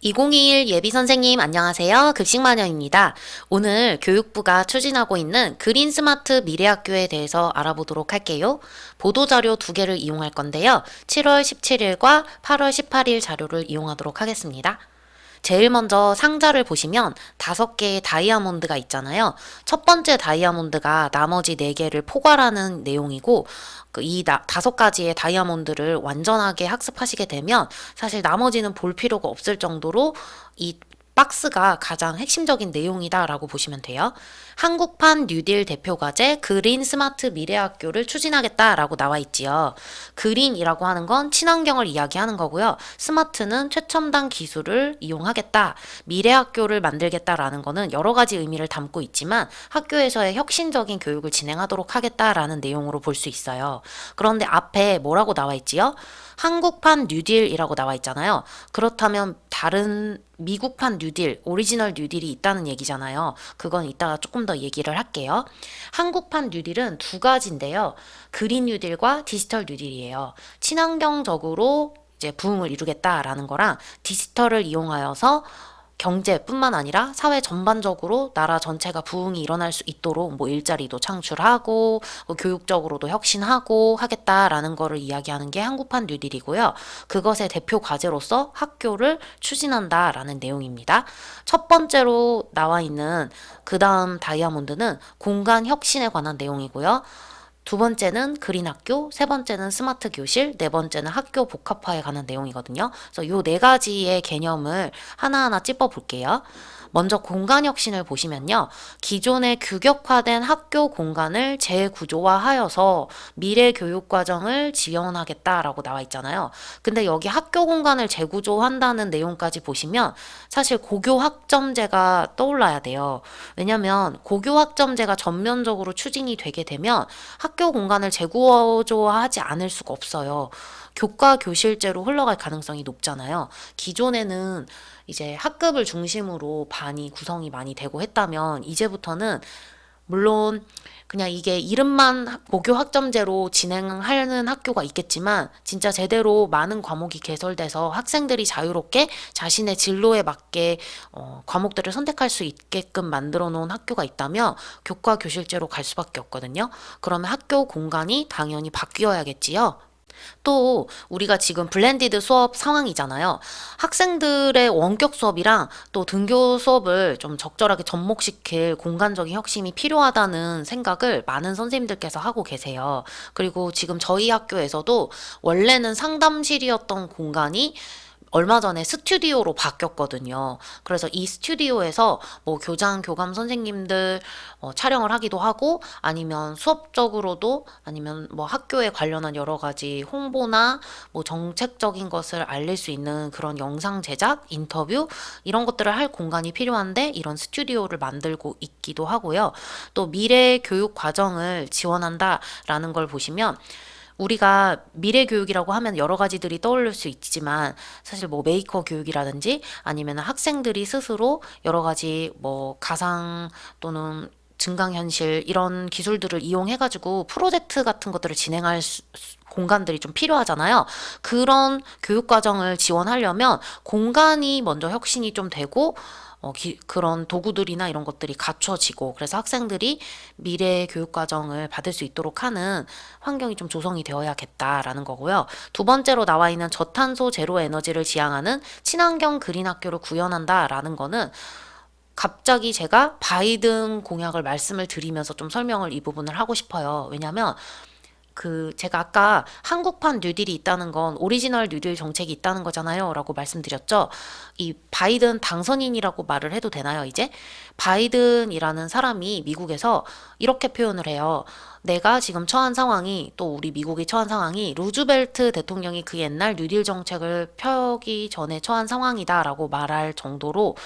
2021 예비 선생님 안녕하세요. 급식마녀입니다. 오늘 교육부가 추진하고 있는 그린 스마트 미래학교에 대해서 알아보도록 할게요. 보도자료 두 개를 이용할 건데요. 7월 17일과 8월 18일 자료를 이용하도록 하겠습니다. 제일 먼저 상자를 보시면 5개의 다이아몬드가 있잖아요. 첫 번째 다이아몬드가 나머지 4개를 포괄하는 내용이고 이 5가지의 다이아몬드를 완전하게 학습하시게 되면 사실 나머지는 볼 필요가 없을 정도로 이 박스가 가장 핵심적인 내용이다라고 보시면 돼요. 한국판 뉴딜 대표과제 그린 스마트 미래학교를 추진하겠다라고 나와 있지요. 그린이라고 하는 건 친환경을 이야기하는 거고요. 스마트는 최첨단 기술을 이용하겠다. 미래학교를 만들겠다라는 거는 여러 가지 의미를 담고 있지만 학교에서의 혁신적인 교육을 진행하도록 하겠다라는 내용으로 볼 수 있어요. 그런데 앞에 뭐라고 나와 있지요? 한국판 뉴딜이라고 나와 있잖아요. 그렇다면 다른 미국판 뉴딜, 오리지널 뉴딜이 있다는 얘기잖아요. 그건 이따가 조금 더 얘기를 할게요. 한국판 뉴딜은 2가지인데요. 그린 뉴딜과 디지털 뉴딜이에요. 친환경적으로 이제 부흥을 이루겠다라는 거랑 디지털을 이용하여서 경제뿐만 아니라 사회 전반적으로 나라 전체가 부흥이 일어날 수 있도록 뭐 일자리도 창출하고 교육적으로도 혁신하고 하겠다라는 거를 이야기하는 게 한국판 뉴딜이고요. 그것의 대표 과제로서 학교를 추진한다라는 내용입니다. 첫 번째로 나와 있는 그 다음 다이아몬드는 공간 혁신에 관한 내용이고요. 2번째는 그린 학교, 3번째는 스마트 교실, 4번째는 학교 복합화에 관한 내용이거든요. 그래서 요 4가지의 개념을 하나하나 짚어볼게요. 먼저 공간 혁신을 보시면요. 기존의 규격화된 학교 공간을 재구조화하여서 미래 교육 과정을 지원하겠다라고 나와 있잖아요. 근데 여기 학교 공간을 재구조한다는 내용까지 보시면 사실 고교 학점제가 떠올라야 돼요. 왜냐면 고교 학점제가 전면적으로 추진이 되게 되면 학교 공간을 재구조화하지 않을 수가 없어요. 교과 교실제로 흘러갈 가능성이 높잖아요. 기존에는 이제 학급을 중심으로 반이 구성이 많이 되고 했다면 이제부터는 물론 그냥 이게 이름만 고교 학점제로 진행하는 학교가 있겠지만 진짜 제대로 많은 과목이 개설돼서 학생들이 자유롭게 자신의 진로에 맞게 과목들을 선택할 수 있게끔 만들어 놓은 학교가 있다면 교과 교실제로 갈 수밖에 없거든요. 그러면 학교 공간이 당연히 바뀌어야겠지요. 또 우리가 지금 블렌디드 수업 상황이잖아요. 학생들의 원격 수업이랑 또 등교 수업을 좀 적절하게 접목시킬 공간적인 혁신이 필요하다는 생각을 많은 선생님들께서 하고 계세요. 그리고 지금 저희 학교에서도 원래는 상담실이었던 공간이 얼마 전에 스튜디오로 바뀌었거든요. 그래서 이 스튜디오에서 뭐 교장, 교감 선생님들 촬영을 하기도 하고 아니면 수업적으로도 아니면 뭐 학교에 관련한 여러 가지 홍보나 뭐 정책적인 것을 알릴 수 있는 그런 영상 제작, 인터뷰 이런 것들을 할 공간이 필요한데 이런 스튜디오를 만들고 있기도 하고요. 또 미래 교육 과정을 지원한다라는 걸 보시면 우리가 미래 교육이라고 하면 여러 가지들이 떠오를 수 있지만 사실 뭐 메이커 교육이라든지 아니면 학생들이 스스로 여러 가지 뭐 가상 또는 증강현실 이런 기술들을 이용해가지고 프로젝트 같은 것들을 진행할 공간들이 좀 필요하잖아요. 그런 교육 과정을 지원하려면 공간이 먼저 혁신이 좀 되고 그런 도구들이나 이런 것들이 갖춰지고 그래서 학생들이 미래 교육 과정을 받을 수 있도록 하는 환경이 좀 조성이 되어야겠다라는 거고요. 2번째로 나와 있는 저탄소 제로 에너지를 지향하는 친환경 그린 학교를 구현한다라는 거는 갑자기 제가 바이든 공약을 말씀을 드리면서 좀 설명을 이 부분을 하고 싶어요. 왜냐면 제가 아까 한국판 뉴딜이 있다는 건 오리지널 뉴딜 정책이 있다는 거잖아요. 라고 말씀드렸죠. 이 바이든 당선인이라고 말을 해도 되나요, 이제? 바이든이라는 사람이 미국에서 이렇게 표현을 해요. 내가 지금 처한 상황이 또 우리 미국이 처한 상황이 루즈벨트 대통령이 그 옛날 뉴딜 정책을 펴기 전에 처한 상황이다라고 말할 정도로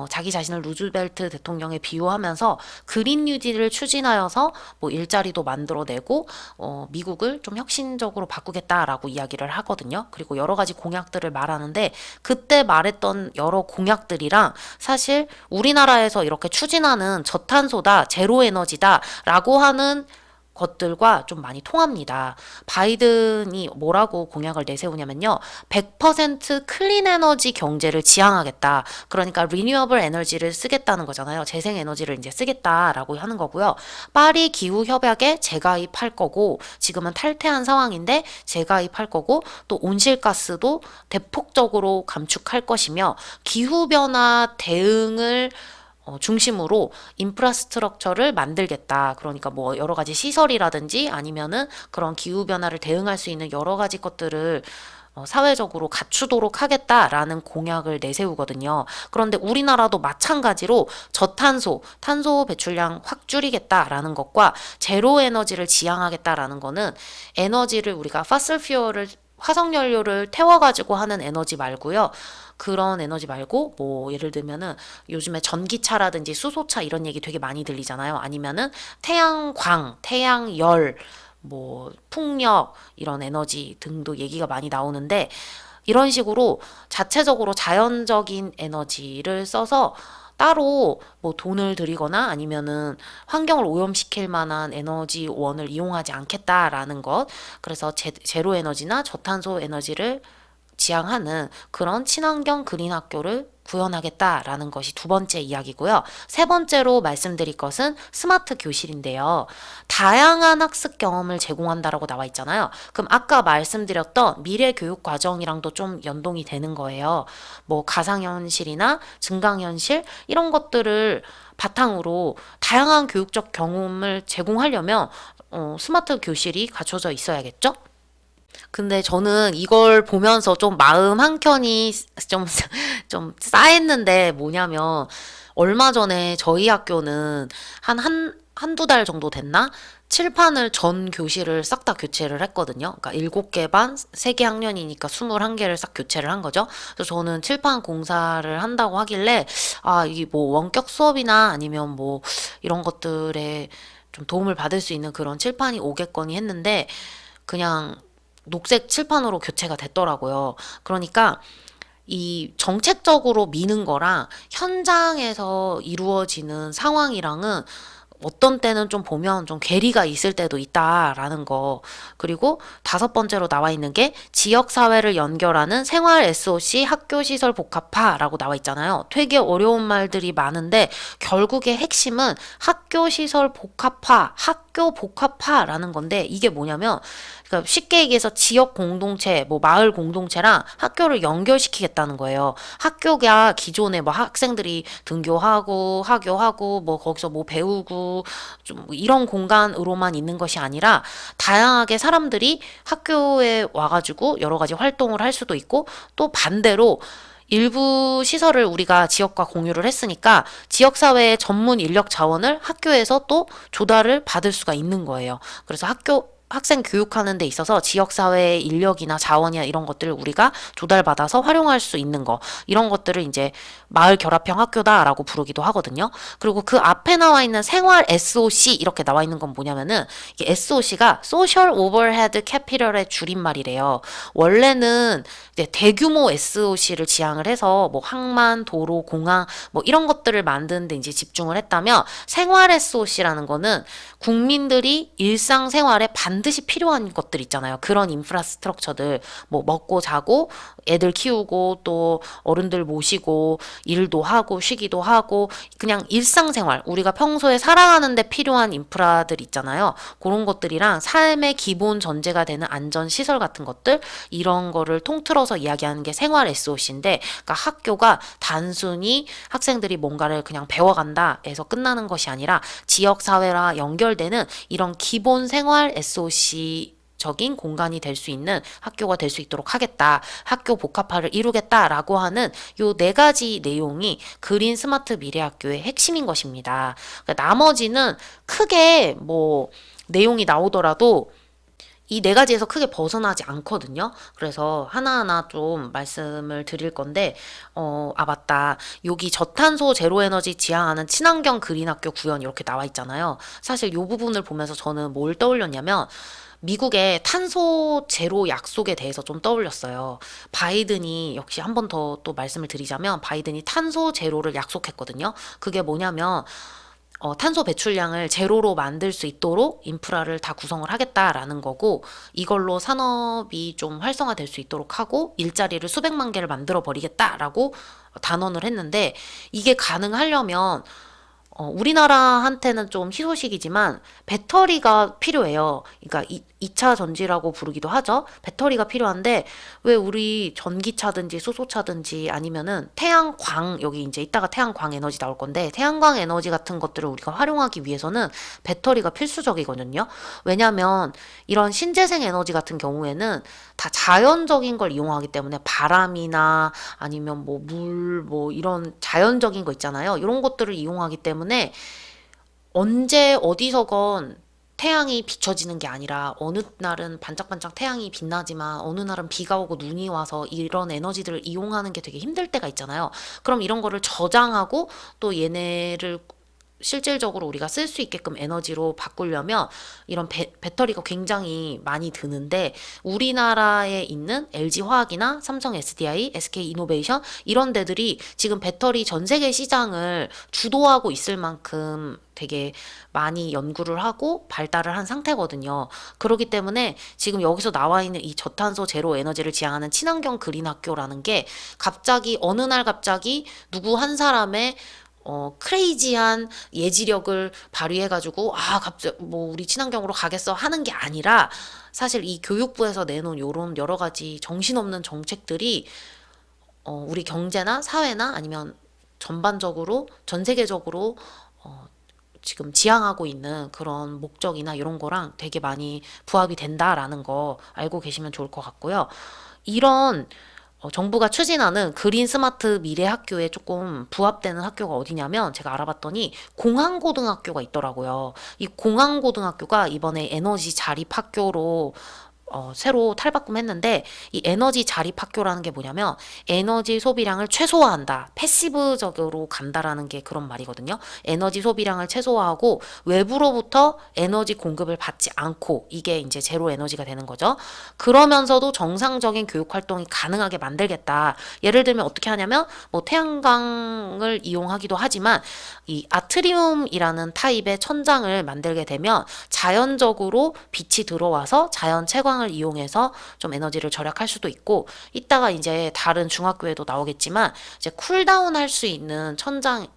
자기 자신을 루즈벨트 대통령에 비유하면서 그린 뉴딜을 추진하여서 뭐 일자리도 만들어내고 미국을 좀 혁신적으로 바꾸겠다라고 이야기를 하거든요. 그리고 여러 가지 공약들을 말하는데 그때 말했던 여러 공약들이랑 사실 우리나라에서 이렇게 추진하는 저탄소다, 제로 에너지다 라고 하는 것들과 좀 많이 통합니다. 바이든이 뭐라고 공약을 내세우냐면요. 100% 클린 에너지 경제를 지향하겠다. 그러니까 리뉴어블 에너지를 쓰겠다는 거잖아요. 재생 에너지를 이제 쓰겠다라고 하는 거고요. 파리 기후 협약에 재가입할 거고, 지금은 탈퇴한 상황인데 재가입할 거고, 또 온실가스도 대폭적으로 감축할 것이며, 기후 변화 대응을 중심으로 인프라스트럭처를 만들겠다. 그러니까 뭐 여러 가지 시설이라든지 아니면은 그런 기후변화를 대응할 수 있는 여러 가지 것들을 사회적으로 갖추도록 하겠다라는 공약을 내세우거든요. 그런데 우리나라도 마찬가지로 탄소 배출량 확 줄이겠다라는 것과 제로 에너지를 지향하겠다라는 거는 에너지를 우리가 파슬 퓨얼을 화석연료를 태워가지고 하는 에너지 말고요. 그런 에너지 말고 뭐 예를 들면은 요즘에 전기차라든지 수소차 이런 얘기 되게 많이 들리잖아요. 아니면은 태양광, 태양열, 뭐 풍력 이런 에너지 등도 얘기가 많이 나오는데 이런 식으로 자체적으로 자연적인 에너지를 써서 따로 뭐 돈을 들이거나 아니면은 환경을 오염시킬 만한 에너지원을 이용하지 않겠다라는 것. 그래서 제로 에너지나 저탄소 에너지를 지향하는 그런 친환경 그린 학교를 구현하겠다라는 것이 두 번째 이야기고요. 세 번째로 말씀드릴 것은 스마트 교실인데요. 다양한 학습 경험을 제공한다라고 나와 있잖아요. 그럼 아까 말씀드렸던 미래 교육 과정이랑도 좀 연동이 되는 거예요. 뭐 가상현실이나 증강현실 이런 것들을 바탕으로 다양한 교육적 경험을 제공하려면 스마트 교실이 갖춰져 있어야겠죠? 근데 저는 이걸 보면서 좀 마음 한켠이 좀, 좀 싸했는데 뭐냐면, 얼마 전에 저희 학교는 한두 달 정도 됐나? 칠판을 전 교실을 싹 다 교체를 했거든요. 그러니까 7개 반, 3개 학년이니까 21개를 싹 교체를 한 거죠. 그래서 저는 칠판 공사를 한다고 하길래, 아, 이게 뭐 원격 수업이나 아니면 뭐 이런 것들에 좀 도움을 받을 수 있는 그런 칠판이 오겠거니 했는데, 그냥 녹색 칠판으로 교체가 됐더라고요. 그러니까 이 정책적으로 미는 거랑 현장에서 이루어지는 상황이랑은 어떤 때는 좀 보면 좀 괴리가 있을 때도 있다라는 거. 그리고 다섯 번째로 나와 있는 게 지역사회를 연결하는 생활 SOC 학교시설 복합화라고 나와 있잖아요. 되게 어려운 말들이 많은데 결국의 핵심은 학교시설 복합화, 학교 복합화라는 건데 이게 뭐냐면 그러니까 쉽게 얘기해서 지역 공동체, 뭐 마을 공동체랑 학교를 연결시키겠다는 거예요. 학교가 기존에 뭐 학생들이 등교하고 하교하고 뭐 거기서 뭐 배우고 좀 이런 공간으로만 있는 것이 아니라 다양하게 사람들이 학교에 와가지고 여러 가지 활동을 할 수도 있고 또 반대로 일부 시설을 우리가 지역과 공유를 했으니까 지역사회의 전문 인력 자원을 학교에서 또 조달을 받을 수가 있는 거예요. 그래서 학생 교육하는 데 있어서 지역사회의 인력이나 자원이나 이런 것들을 우리가 조달받아서 활용할 수 있는 거. 이런 것들을 이제 마을 결합형 학교다라고 부르기도 하거든요. 그리고 그 앞에 나와 있는 생활 SOC 이렇게 나와 있는 건 뭐냐면은 이게 SOC가 Social Overhead Capital의 줄임말이래요. 원래는 이제 대규모 SOC를 지향을 해서 뭐 항만, 도로, 공항 뭐 이런 것들을 만드는 데 이제 집중을 했다면 생활 SOC라는 거는 국민들이 일상생활에 반드시 필요한 것들 있잖아요. 그런 인프라스트럭처들 뭐 먹고 자고 애들 키우고 또 어른들 모시고 일도 하고 쉬기도 하고 그냥 일상생활 우리가 평소에 살아가는데 필요한 인프라들 있잖아요. 그런 것들이랑 삶의 기본 전제가 되는 안전 시설 같은 것들 이런 거를 통틀어서 이야기하는 게 생활 SOC인데 그러니까 학교가 단순히 학생들이 뭔가를 그냥 배워간다 해서 끝나는 것이 아니라 지역사회와 연결되는 이런 기본 생활 SOC 적인 공간이 될 수 있는 학교가 될 수 있도록 하겠다. 학교 복합화를 이루겠다라고 하는 요 네 가지 내용이 그린 스마트 미래학교의 핵심인 것입니다. 그러니까 나머지는 크게 뭐 내용이 나오더라도 이 네 가지에서 크게 벗어나지 않거든요. 그래서 하나하나 좀 말씀을 드릴 건데, 맞다. 여기 저탄소 제로에너지 지향하는 친환경 그린 학교 구현 이렇게 나와 있잖아요. 사실 이 부분을 보면서 저는 뭘 떠올렸냐면, 미국의 탄소 제로 약속에 대해서 좀 떠올렸어요. 바이든이 역시 한 번 더 또 말씀을 드리자면, 바이든이 탄소 제로를 약속했거든요. 그게 뭐냐면, 탄소 배출량을 제로로 만들 수 있도록 인프라를 다 구성을 하겠다라는 거고, 이걸로 산업이 좀 활성화될 수 있도록 하고 일자리를 수백만 개를 만들어 버리겠다라고 단언을 했는데, 이게 가능하려면 우리나라한테는 좀 희소식이지만 배터리가 필요해요. 그러니까 2차 전지라고 부르기도 하죠. 배터리가 필요한데, 왜 우리 전기차든지 수소차든지 아니면은 태양광, 여기 이제 이따가 태양광 에너지 나올 건데, 태양광 에너지 같은 것들을 우리가 활용하기 위해서는 배터리가 필수적이거든요. 왜냐면 이런 신재생 에너지 같은 경우에는 다 자연적인 걸 이용하기 때문에, 바람이나 아니면 뭐 물, 뭐 이런 자연적인 거 있잖아요. 이런 것들을 이용하기 때문에 언제 어디서건 태양이 비춰지는 게 아니라, 어느 날은 반짝반짝 태양이 빛나지만 어느 날은 비가 오고 눈이 와서 이런 에너지들을 이용하는 게 되게 힘들 때가 있잖아요. 그럼 이런 거를 저장하고 또 얘네를 실질적으로 우리가 쓸 수 있게끔 에너지로 바꾸려면 이런 배터리가 굉장히 많이 드는데, 우리나라에 있는 LG화학이나 삼성 SDI, SK이노베이션 이런 데들이 지금 배터리 전 세계 시장을 주도하고 있을 만큼 되게 많이 연구를 하고 발달을 한 상태거든요. 그렇기 때문에 지금 여기서 나와 있는 이 저탄소 제로 에너지를 지향하는 친환경 그린 학교라는 게 갑자기 어느 날 갑자기 누구 한 사람의 크레이지한 예지력을 발휘해가지고, 갑자기, 뭐, 우리 친환경으로 가겠어 하는 게 아니라, 사실 이 교육부에서 내놓은 요런 여러 가지 정신없는 정책들이, 우리 경제나 사회나 아니면 전반적으로, 전 세계적으로, 지금 지향하고 있는 그런 목적이나 이런 거랑 되게 많이 부합이 된다라는 거 알고 계시면 좋을 것 같고요. 이런 정부가 추진하는 그린 스마트 미래 학교에 조금 부합되는 학교가 어디냐면, 제가 알아봤더니 공항고등학교가 있더라고요. 이 공항고등학교가 이번에 에너지 자립 학교로 새로 탈바꿈했는데, 이 에너지 자립 학교라는 게 뭐냐면 에너지 소비량을 최소화한다, 패시브적으로 간다라는 게 그런 말이거든요. 에너지 소비량을 최소화하고 외부로부터 에너지 공급을 받지 않고, 이게 이제 제로 에너지가 되는 거죠. 그러면서도 정상적인 교육 활동이 가능하게 만들겠다. 예를 들면 어떻게 하냐면, 뭐 태양광을 이용하기도 하지만 이 아트리움이라는 타입의 천장을 만들게 되면 자연적으로 빛이 들어와서 자연 채광을 이용해서 좀 에너지를 절약할 수도 있고, 이따가 이제 다른 중학교에도 나오겠지만 이제 쿨다운 할 수 있는 천장,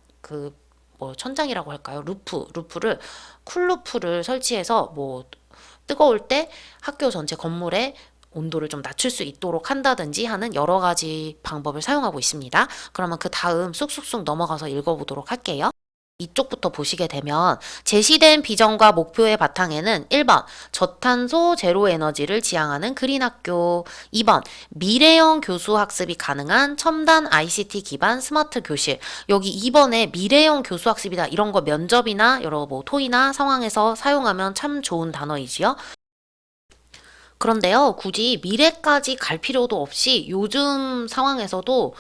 뭐 천장이라고 할까요? 루프를, 쿨루프를 설치해서 뭐 뜨거울 때 학교 전체 건물에 온도를 좀 낮출 수 있도록 한다든지 하는 여러 가지 방법을 사용하고 있습니다. 그러면 그 다음 쑥쑥쑥 넘어가서 읽어보도록 할게요. 이쪽부터 보시게 되면, 제시된 비전과 목표의 바탕에는 1번 저탄소 제로 에너지를 지향하는 그린 학교, 2번 미래형 교수 학습이 가능한 첨단 ICT 기반 스마트 교실. 여기 2번에 미래형 교수 학습이다, 이런 거 면접이나 여러 뭐 토의나 상황에서 사용하면 참 좋은 단어이지요. 그런데요, 굳이 미래까지 갈 필요도 없이 요즘 상황에서도,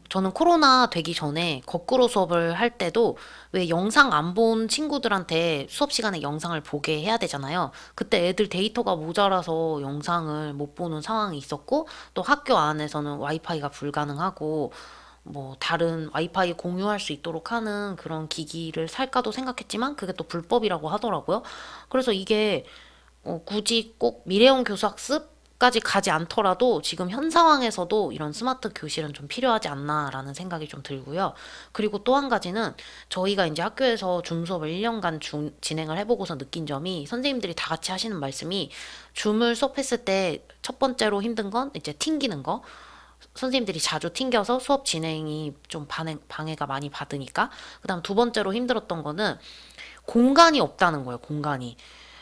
저는 코로나 되기 전에 거꾸로 수업을 할 때도 왜 영상 안 본 친구들한테 수업 시간에 영상을 보게 해야 되잖아요. 그때 애들 데이터가 모자라서 영상을 못 보는 상황이 있었고, 또 학교 안에서는 와이파이가 불가능하고, 뭐 다른 와이파이 공유할 수 있도록 하는 그런 기기를 살까도 생각했지만 그게 또 불법이라고 하더라고요. 그래서 이게 굳이 꼭 미래형 교수 학습까지 가지 않더라도 지금 현 상황에서도 이런 스마트 교실은 좀 필요하지 않나라는 생각이 좀 들고요. 그리고 또 한 가지는, 저희가 이제 학교에서 줌 수업을 1년간 진행을 해보고서 느낀 점이, 선생님들이 다 같이 하시는 말씀이, 줌을 수업했을 때 첫 번째로 힘든 건 이제 튕기는 거. 선생님들이 자주 튕겨서 수업 진행이 좀 방해가 많이 받으니까. 그다음 두 번째로 힘들었던 거는 공간이 없다는 거예요, 공간이.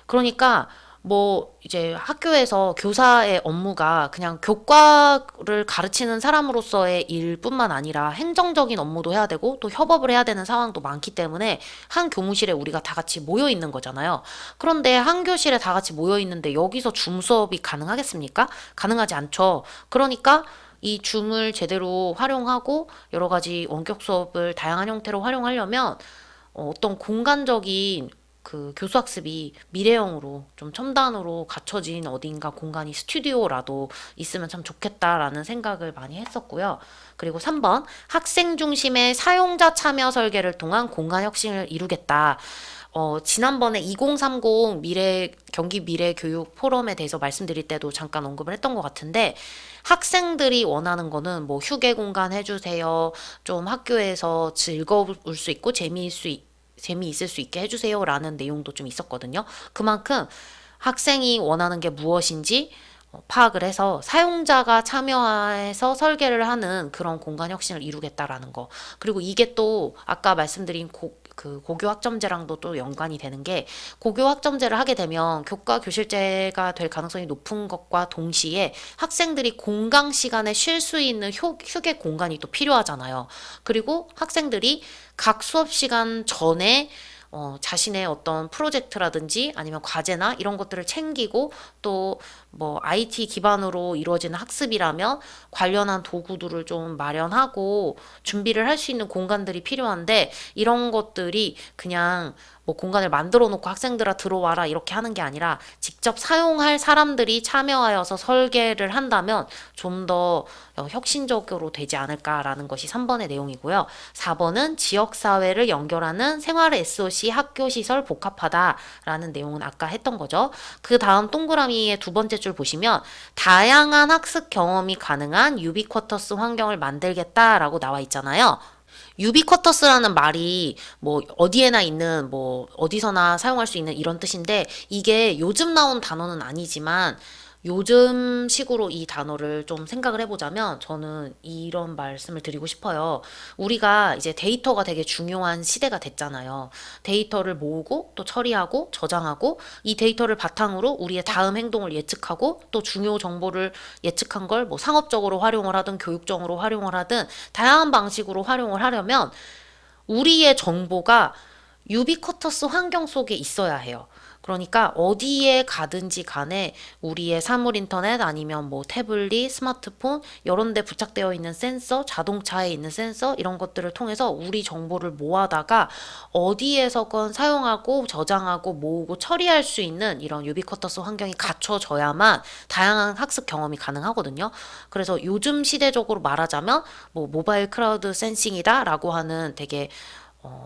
그러니까 뭐 이제 학교에서 교사의 업무가 그냥 교과를 가르치는 사람으로서의 일뿐만 아니라 행정적인 업무도 해야 되고 또 협업을 해야 되는 상황도 많기 때문에, 한 교무실에 우리가 다 같이 모여 있는 거잖아요. 그런데 한 교실에 다 같이 모여 있는데 여기서 줌 수업이 가능하겠습니까? 가능하지 않죠. 그러니까 이 줌을 제대로 활용하고 여러 가지 원격 수업을 다양한 형태로 활용하려면 어떤 공간적인 그 교수학습이 미래형으로 좀 첨단으로 갖춰진 어딘가 공간이 스튜디오라도 있으면 참 좋겠다라는 생각을 많이 했었고요. 그리고 3번 학생 중심의 사용자 참여 설계를 통한 공간 혁신을 이루겠다. 지난번에 2030 경기 미래 교육 포럼에 대해서 말씀드릴 때도 잠깐 언급을 했던 것 같은데, 학생들이 원하는 거는 뭐 휴게 공간 해주세요. 좀 학교에서 즐거울 수 있고 재미있을 수 있게 해주세요. 라는 내용도 좀 있었거든요. 그만큼 학생이 원하는 게 무엇인지 파악을 해서 사용자가 참여해서 설계를 하는 그런 공간 혁신을 이루겠다라는 거. 그리고 이게 또 아까 말씀드린 그 고교 학점제랑도 또 연관이 되는 게, 고교 학점제를 하게 되면 교과 교실제가 될 가능성이 높은 것과 동시에 학생들이 공강 시간에 쉴 수 있는 휴게 공간이 또 필요하잖아요. 그리고 학생들이 각 수업 시간 전에 자신의 어떤 프로젝트라든지 아니면 과제나 이런 것들을 챙기고, 또 뭐 IT 기반으로 이루어지는 학습이라면 관련한 도구들을 좀 마련하고 준비를 할 수 있는 공간들이 필요한데, 이런 것들이 그냥 뭐 공간을 만들어 놓고 학생들아 들어와라 이렇게 하는 게 아니라 직접 사용할 사람들이 참여하여서 설계를 한다면 좀 더 혁신적으로 되지 않을까라는 것이 3번의 내용이고요. 4번은 지역사회를 연결하는 생활 SOC 학교시설 복합하다라는 내용은 아까 했던 거죠. 그 다음 동그라미의 두 번째 줄 보시면 다양한 학습 경험이 가능한 유비쿼터스 환경을 만들겠다라고 나와 있잖아요. 유비쿼터스라는 말이 뭐 어디에나 있는, 뭐 어디서나 사용할 수 있는 이런 뜻인데, 이게 요즘 나온 단어는 아니지만 요즘 식으로 이 단어를 좀 생각을 해보자면 저는 이런 말씀을 드리고 싶어요. 우리가 이제 데이터가 되게 중요한 시대가 됐잖아요. 데이터를 모으고 또 처리하고 저장하고, 이 데이터를 바탕으로 우리의 다음 행동을 예측하고, 또 중요 정보를 예측한 걸 뭐 상업적으로 활용을 하든 교육적으로 활용을 하든 다양한 방식으로 활용을 하려면 우리의 정보가 유비쿼터스 환경 속에 있어야 해요. 그러니까 어디에 가든지 간에 우리의 사물 인터넷 아니면 뭐 태블릿, 스마트폰 이런 데 부착되어 있는 센서, 자동차에 있는 센서, 이런 것들을 통해서 우리 정보를 모아다가 어디에서건 사용하고 저장하고 모으고 처리할 수 있는 이런 유비쿼터스 환경이 갖춰져야만 다양한 학습 경험이 가능하거든요. 그래서 요즘 시대적으로 말하자면 뭐 모바일 클라우드 센싱이다라고 하는 되게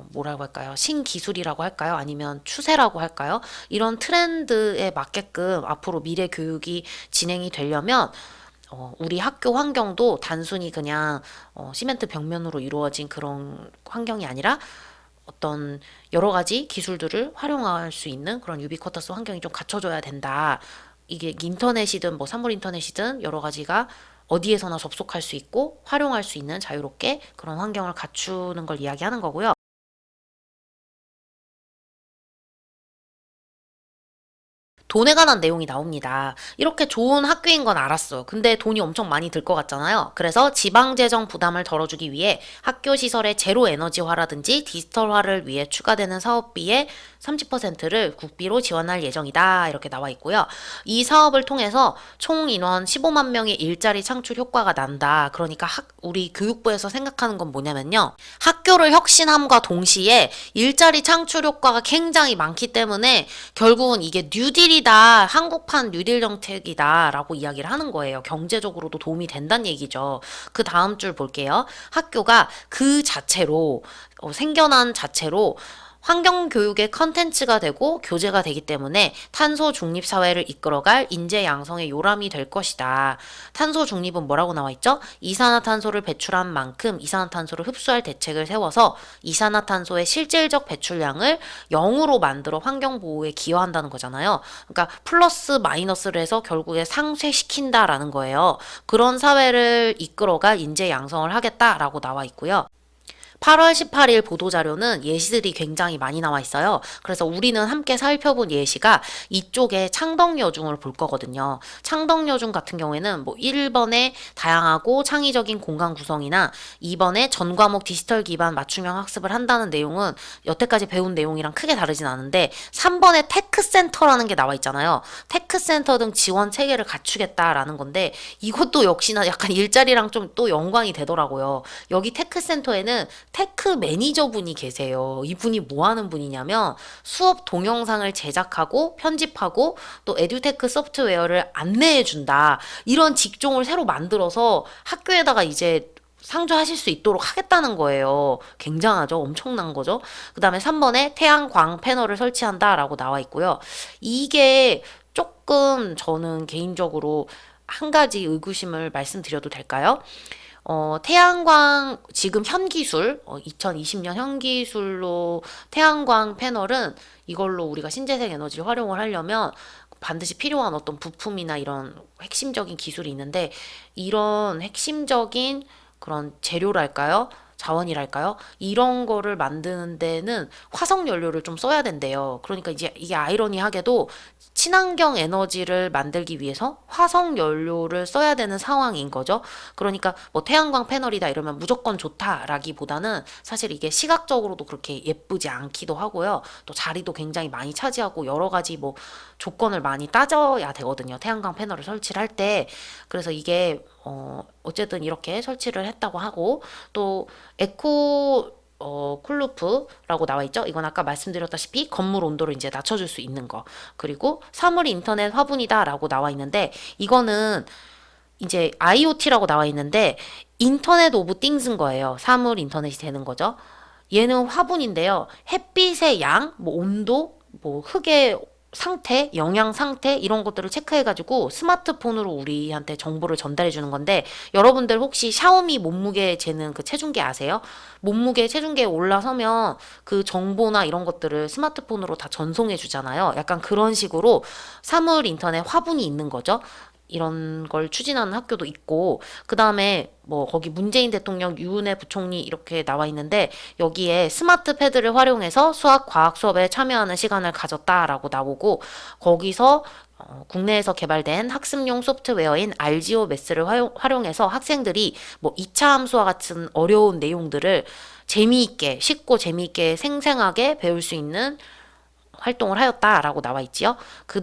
뭐라고 할까요? 신기술이라고 할까요? 아니면 추세라고 할까요? 이런 트렌드에 맞게끔 앞으로 미래 교육이 진행이 되려면 우리 학교 환경도 단순히 그냥 시멘트 벽면으로 이루어진 그런 환경이 아니라 어떤 여러 가지 기술들을 활용할 수 있는 그런 유비쿼터스 환경이 좀 갖춰져야 된다. 이게 인터넷이든 뭐 산물 인터넷이든 여러 가지가 어디에서나 접속할 수 있고 활용할 수 있는 자유롭게 그런 환경을 갖추는 걸 이야기하는 거고요. 돈에 관한 내용이 나옵니다. 이렇게 좋은 학교인 건 알았어요. 근데 돈이 엄청 많이 들 것 같잖아요. 그래서 지방재정 부담을 덜어주기 위해 학교 시설의 제로 에너지화라든지 디지털화를 위해 추가되는 사업비의 30%를 국비로 지원할 예정이다. 이렇게 나와 있고요. 이 사업을 통해서 총 인원 15만 명의 일자리 창출 효과가 난다. 그러니까 우리 교육부에서 생각하는 건 뭐냐면요. 학교를 혁신함과 동시에 일자리 창출 효과가 굉장히 많기 때문에 결국은 이게 뉴딜이다, 한국판 뉴딜 정책이다 라고 이야기를 하는 거예요. 경제적으로도 도움이 된다는 얘기죠. 그 다음 줄 볼게요. 학교가 그 자체로 생겨난 자체로 환경교육의 컨텐츠가 되고 교재가 되기 때문에 탄소 중립 사회를 이끌어갈 인재 양성의 요람이 될 것이다. 탄소 중립은 뭐라고 나와 있죠? 이산화탄소를 배출한 만큼 이산화탄소를 흡수할 대책을 세워서 이산화탄소의 실질적 배출량을 0으로 만들어 환경보호에 기여한다는 거잖아요. 그러니까 플러스 마이너스를 해서 결국에 상쇄시킨다라는 거예요. 그런 사회를 이끌어갈 인재 양성을 하겠다라고 나와 있고요. 8월 18일 보도자료는 예시들이 굉장히 많이 나와 있어요. 그래서 우리는 함께 살펴본 예시가 이쪽에 창덕여중을 볼 거거든요. 창덕여중 같은 경우에는 뭐 1번에 다양하고 창의적인 공간 구성이나 2번에 전 과목 디지털 기반 맞춤형 학습을 한다는 내용은 여태까지 배운 내용이랑 크게 다르진 않은데, 3번에 테크센터라는 게 나와 있잖아요. 테크센터 등 지원 체계를 갖추겠다라는 건데, 이것도 역시나 약간 일자리랑 좀 또 연관이 되더라고요. 여기 테크센터에는 테크 매니저분이 계세요. 이분이 뭐 하는 분이냐면 수업 동영상을 제작하고 편집하고 또 에듀테크 소프트웨어를 안내해 준다. 이런 직종을 새로 만들어서 학교에다가 이제 상주하실 수 있도록 하겠다는 거예요. 굉장하죠? 엄청난 거죠? 그 다음에 3번에 태양광 패널을 설치한다라고 나와 있고요. 이게 조금 저는 개인적으로 한 가지 의구심을 말씀드려도 될까요? 태양광, 지금 현 기술, 2020년 현 기술로 태양광 패널은 이걸로 우리가 신재생 에너지를 활용을 하려면 반드시 필요한 어떤 부품이나 이런 핵심적인 기술이 있는데, 이런 핵심적인 그런 재료랄까요? 자원이랄까요? 이런 거를 만드는 데는 화석 연료를 좀 써야 된대요. 그러니까 이제 이게 아이러니하게도 친환경 에너지를 만들기 위해서 화석 연료를 써야 되는 상황인 거죠. 그러니까 뭐 태양광 패널이다 이러면 무조건 좋다라기보다는 사실 이게 시각적으로도 그렇게 예쁘지 않기도 하고요. 또 자리도 굉장히 많이 차지하고 여러 가지 뭐 조건을 많이 따져야 되거든요. 태양광 패널을 설치를 할 때. 그래서 이게 어쨌든 이렇게 설치를 했다고 하고, 또 에코 쿨루프라고 나와 있죠. 이건 아까 말씀드렸다시피 건물 온도를 이제 낮춰줄 수 있는 거. 그리고 사물 인터넷 화분이다라고 나와 있는데, 이거는 이제 IoT라고 나와 있는데 인터넷 오브 띵스인 거예요. 사물 인터넷이 되는 거죠. 얘는 화분인데요. 햇빛의 양, 뭐 온도, 뭐 흙의 상태, 영양 상태 이런 것들을 체크해가지고 스마트폰으로 우리한테 정보를 전달해 주는 건데, 여러분들 혹시 샤오미 몸무게 재는 그 체중계 아세요? 몸무게 체중계에 올라서면 그 정보나 이런 것들을 스마트폰으로 다 전송해 주잖아요. 약간 그런 식으로 사물 인터넷 화분이 있는 거죠. 이런 걸 추진하는 학교도 있고, 그 다음에 뭐 거기 문재인 대통령, 유은혜 부총리 이렇게 나와 있는데, 여기에 스마트 패드를 활용해서 수학 과학 수업에 참여하는 시간을 가졌다라고 나오고, 거기서 국내에서 개발된 학습용 소프트웨어인 알지오 매스를 활용해서 학생들이 뭐 2차 함수와 같은 어려운 내용들을 재미있게, 쉽고 재미있게 생생하게 배울 수 있는 활동을 하였다라고 나와 있지요. 그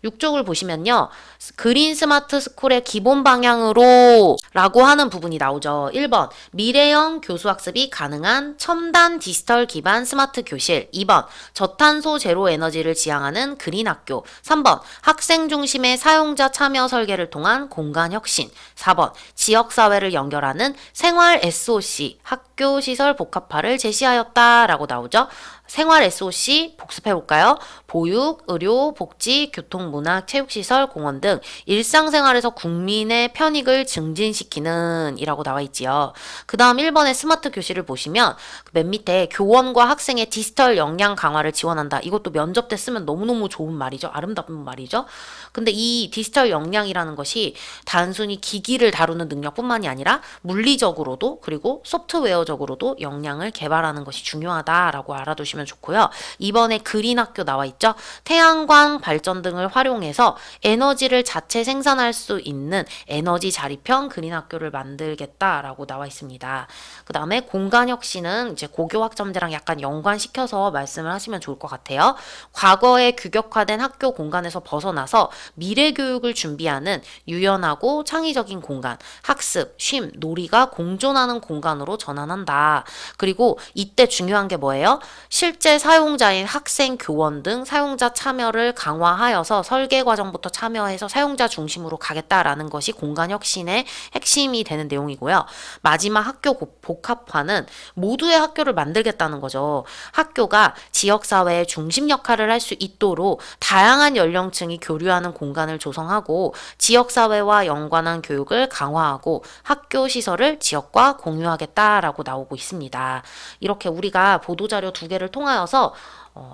6쪽을 보시면요. 그린 스마트 스쿨의 기본 방향으로 라고 하는 부분이 나오죠. 1번, 미래형 교수학습이 가능한 첨단 디지털 기반 스마트 교실. 2번, 저탄소 제로 에너지를 지향하는 그린 학교. 3번, 학생 중심의 사용자 참여 설계를 통한 공간 혁신. 4번, 지역사회를 연결하는 생활 SOC, 학교 시설 복합화를 제시하였다라고 나오죠. 생활 SOC 복습해 볼까요? 보육, 의료, 복지, 교통, 문화, 체육시설, 공원 등 일상생활에서 국민의 편익을 증진시키는 이라고 나와 있지요. 그 다음 1번의 스마트 교실을 보시면 맨 밑에 교원과 학생의 디지털 역량 강화를 지원한다. 이것도 면접 때 쓰면 너무너무 좋은 말이죠. 아름다운 말이죠. 근데 이 디지털 역량이라는 것이 단순히 기기를 다루는 능력뿐만이 아니라 물리적으로도 그리고 소프트웨어적으로도 역량을 개발하는 것이 중요하다라고 알아두시면 좋고요. 이번에 그린 학교 나와 있죠. 태양광 발전 등을 활용해서 에너지를 자체 생산할 수 있는 에너지 자립형 그린 학교를 만들겠다라고 나와 있습니다. 그 다음에 공간 혁신은 이제 고교 학점제랑 약간 연관시켜서 말씀을 하시면 좋을 것 같아요. 과거에 규격화된 학교 공간에서 벗어나서 미래 교육을 준비하는 유연하고 창의적인 공간, 학습, 쉼, 놀이가 공존하는 공간으로 전환한다. 그리고 이때 중요한 게 뭐예요? 실제 사용자인 학생, 교원 등 사용자 참여를 강화하여서 설계 과정부터 참여해서 사용자 중심으로 가겠다라는 것이 공간 혁신의 핵심이 되는 내용이고요. 마지막 학교 복합화는 모두의 학교를 만들겠다는 거죠. 학교가 지역사회의 중심 역할을 할 수 있도록 다양한 연령층이 교류하는 공간을 조성하고 지역사회와 연관한 교육을 강화하고 학교 시설을 지역과 공유하겠다라고 나오고 있습니다. 이렇게 우리가 보도자료 두 개를 통하여서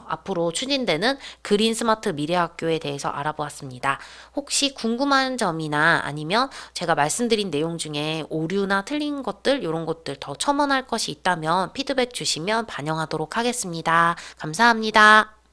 앞으로 추진되는 그린 스마트 미래학교에 대해서 알아보았습니다. 혹시 궁금한 점이나 아니면 제가 말씀드린 내용 중에 오류나 틀린 것들 이런 것들 더 첨언할 것이 있다면 피드백 주시면 반영하도록 하겠습니다. 감사합니다.